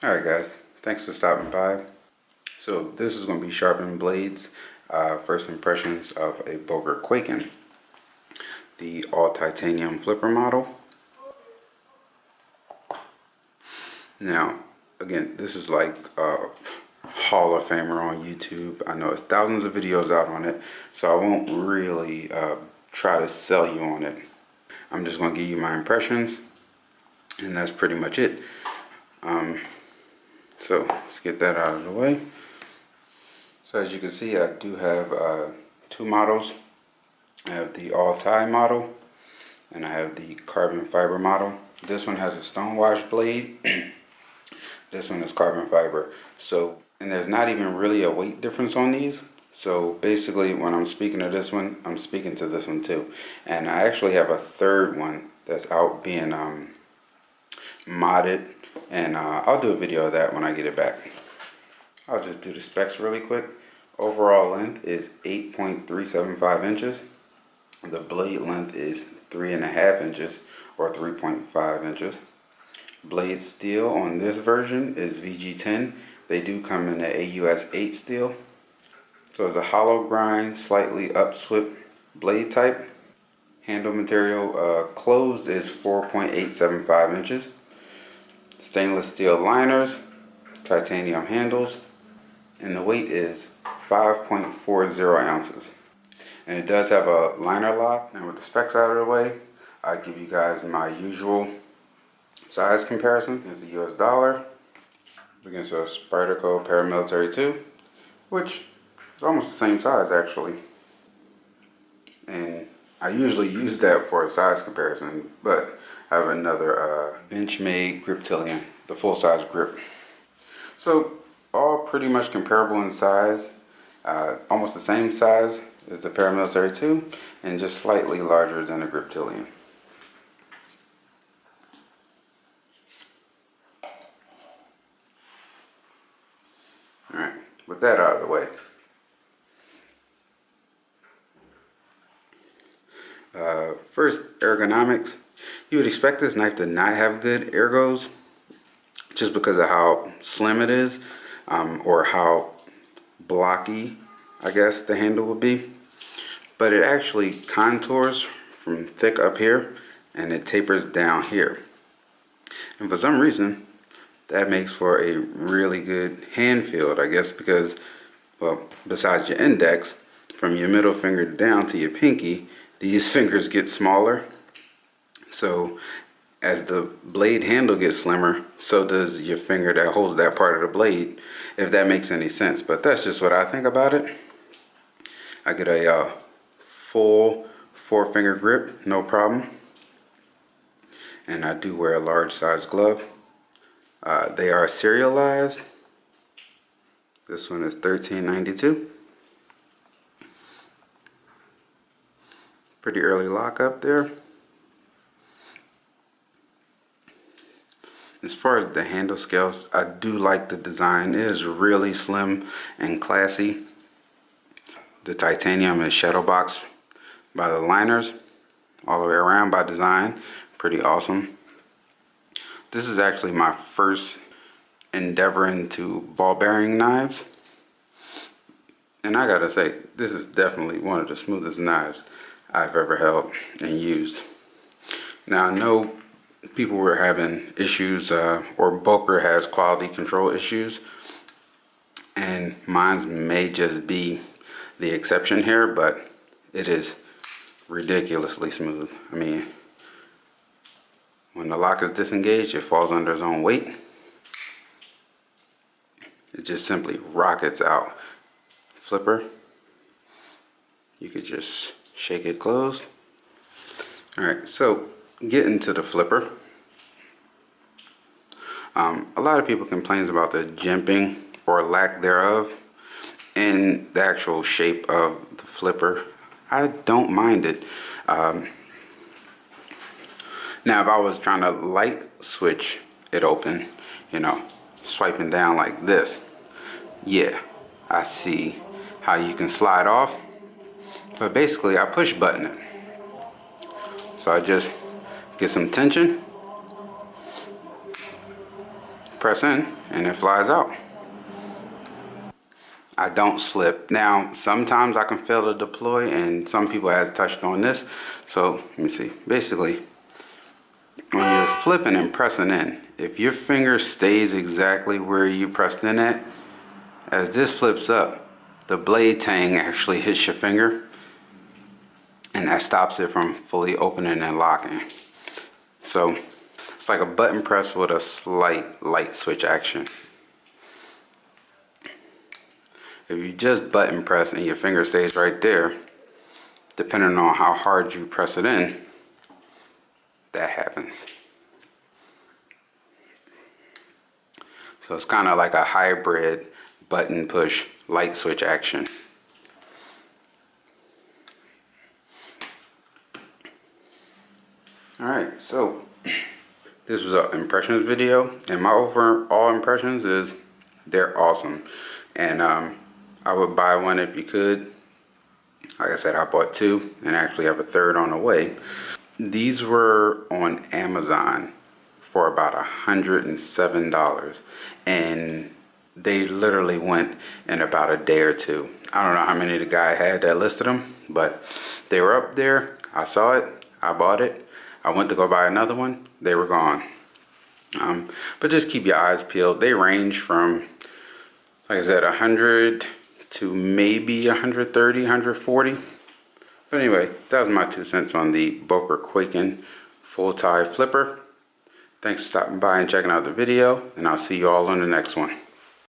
Alright guys, thanks for stopping by. So this is going to be Sharpn'd blades, first impressions of a Boker Kwaiken, the all titanium flipper model. Now again, this is like a Hall of Famer on YouTube. I know there's thousands of videos out on it, so I won't really try to sell you on it. I'm just going to give you my impressions, and that's pretty much it. So let's get that out of the way. So as you can see, I do have two models. I have the all-tie model and I have the carbon fiber model. This one has a stone wash blade. This one is carbon fiber. So, and there's not even really a weight difference on these. So basically when I'm speaking to this one, I'm speaking to this one too. And I actually have a third one that's out being modded, and I'll do a video of that when I get it back. I'll just do the specs really quick. Overall length is 8.375 inches. The blade length is 3.5 inches or 3.5 inches. Blade steel on this version is VG10. They do come in the AUS 8 steel. So it's a hollow grind, slightly upswept blade type. Handle material closed is 4.875 inches. Stainless steel liners, titanium handles, and the weight is 5.40 ounces. And it does have a liner lock. And with the specs out of the way, I give you guys my usual size comparison against the US dollar, against a Spyderco Paramilitary 2, which is almost the same size actually. And I usually use that for a size comparison, but I have another Benchmade Griptilian, the full size grip. So all pretty much comparable in size, almost the same size as the Paramilitary 2, and just slightly larger than the Griptilian. Alright, with that out of the way, first, ergonomics. You would expect this knife to not have good ergos just because of how slim it is, or how blocky, I guess, the handle would be. But it actually contours from thick up here and it tapers down here. And for some reason, that makes for a really good hand feel, I guess, because, well, besides your index, from your middle finger down to your pinky, these fingers get smaller. So as the blade handle gets slimmer, so does your finger that holds that part of the blade, if that makes any sense. But that's just what I think about it. I get a full 4-finger grip, no problem. And I do wear a large size glove. They are serialized. This one is $13.92. Pretty early lock up there. As far as the handle scales, I do like the design. It is really slim and classy. The titanium is shadow boxed by the liners all the way around by design. Pretty awesome. This is actually my first endeavor into ball bearing knives. And I gotta say, this is definitely one of the smoothest knives I've ever held and used. Now I know people were having issues, or Boker has quality control issues, and mine may just be the exception here, but it is ridiculously smooth. I mean, when the lock is disengaged, it falls under its own weight. It just simply rockets out. Flipper, you could just shake it closed. Alright, so getting to the flipper. A lot of people complain about the jimping or lack thereof in the actual shape of the flipper. I don't mind it. Now if I was trying to light switch it open, you know, swiping down like this, yeah, I see how you can slide off. But basically I push button it. So I just get some tension, press in, and it flies out. I don't slip. Now, sometimes I can fail to deploy, and some people have touched on this. So, let me see. Basically, when you're flipping and pressing in, if your finger stays exactly where you pressed in at, as this flips up, the blade tang actually hits your finger, and that stops it from fully opening and locking. So, it's like a button press with a slight light switch action. If you just button press and your finger stays right there, depending on how hard you press it in, that happens. So it's kind of like a hybrid button push light switch action. Alright, so this was an impressions video, and my overall impressions is they're awesome. And I would buy one if you could. Like I said, I bought two and actually have a third on the way. These were on Amazon for about $107, and they literally went in about a day or two. I don't know how many the guy had that listed them, but they were up there. I saw it, I bought it. I went to go buy another one, they were gone. But just keep your eyes peeled. They range from, like I said, 100 to maybe 130, 140. But anyway, that was my 2 cents on the Boker Kwaiken full tie flipper. Thanks for stopping by and checking out the video, and I'll see you all on the next one.